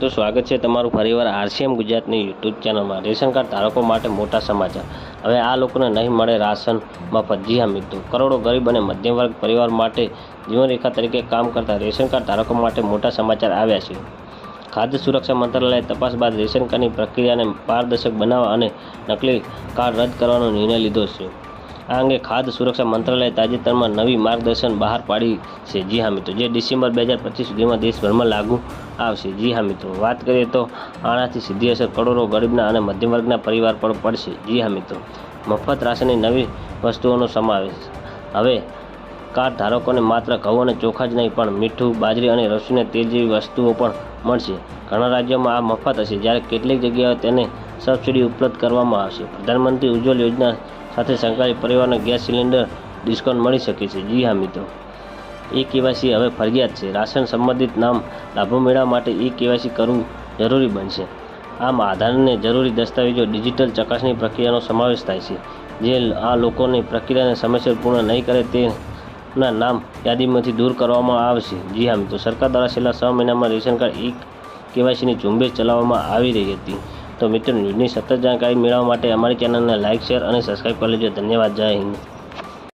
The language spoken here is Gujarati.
મિત્રો, સ્વાગત છે તમારું ફરીવાર આરસીએમ ગુજરાતની યુટ્યુબ ચેનલમાં। રેશન કાર્ડ ધારકો માટે મોટા સમાચાર। હવે આ લોકોને નહીં મળે રાશન મફત। જી હા મિત્રો, કરોડો ગરીબ અને મધ્યમ વર્ગ પરિવાર માટે જીવનરેખા તરીકે કામ કરતા રેશન કાર્ડ ધારકો માટે મોટા સમાચાર આવ્યા છે। ખાદ્ય સુરક્ષા મંત્રાલયે તપાસ બાદ રેશન કાર્ડની પ્રક્રિયાને પારદર્શક બનાવવા અને નકલી કાર્ડ રદ કરવાનો નિર્ણય લીધો છે। આ અંગે ખાદ્ય સુરક્ષા મંત્રાલયે તાજેતરમાં નવી માર્ગદર્શન બહાર પાડી છે। જી હા મિત્રો, જે ડિસેમ્બર 2025 સુધીમાં દેશભરમાં લાગુ આવશે। જી હા મિત્રો, વાત કરીએ તો આનાથી સીધી અસર કરોડો ગરીબના અને મધ્યમ વર્ગના પરિવાર પર પડશે। જી હા મિત્રો, મફત રાશનની નવી વસ્તુઓનો સમાવેશ। હવે કાર્ડ ધારકોને માત્ર ઘઉં અને ચોખા જ નહીં પણ મીઠું, બાજરી અને રસોઈના તેલ જેવી વસ્તુઓ પણ મળશે। ઘણા રાજ્યોમાં આ મફત હશે, જ્યારે કેટલીક જગ્યાએ તેને સબસિડી ઉપલબ્ધ કરવામાં આવશે। પ્રધાનમંત્રી ઉજ્જવલ યોજના સાથે સંકળાયેલ પરિવારને ગેસ સિલિન્ડર ડિસ્કાઉન્ટ મળી શકે છે। જી હા મિત્રો, કેવાયસી હવે ફરજિયાત છે। રાશન સંબંધિત નામ લાભો મેળવવા માટે કેવાયસી કરવું જરૂરી બનશે। આમ આધાર અને જરૂરી દસ્તાવેજો ડિજિટલ ચકાસણી પ્રક્રિયાનો સમાવેશ થાય છે, જે આ લોકોની પ્રક્રિયાને સમયસર પૂર્ણ નહીં કરે તેના નામ યાદીમાંથી દૂર કરવામાં આવશે। જી હા મિત્રો, સરકાર દ્વારા છેલ્લા 6 મહિનામાં રેશન કાર્ડ કેવાયસીની ઝુંબેશ ચલાવવામાં આવી રહી હતી। તો મિત્રો, ન્યૂઝની સતત જાણકારી મેળવવા માટે અમારી ચેનલને લાઇક, શેર અને સબસ્ક્રાઈબ કરી લેજો। ધન્યવાદ। જય હિન્દ।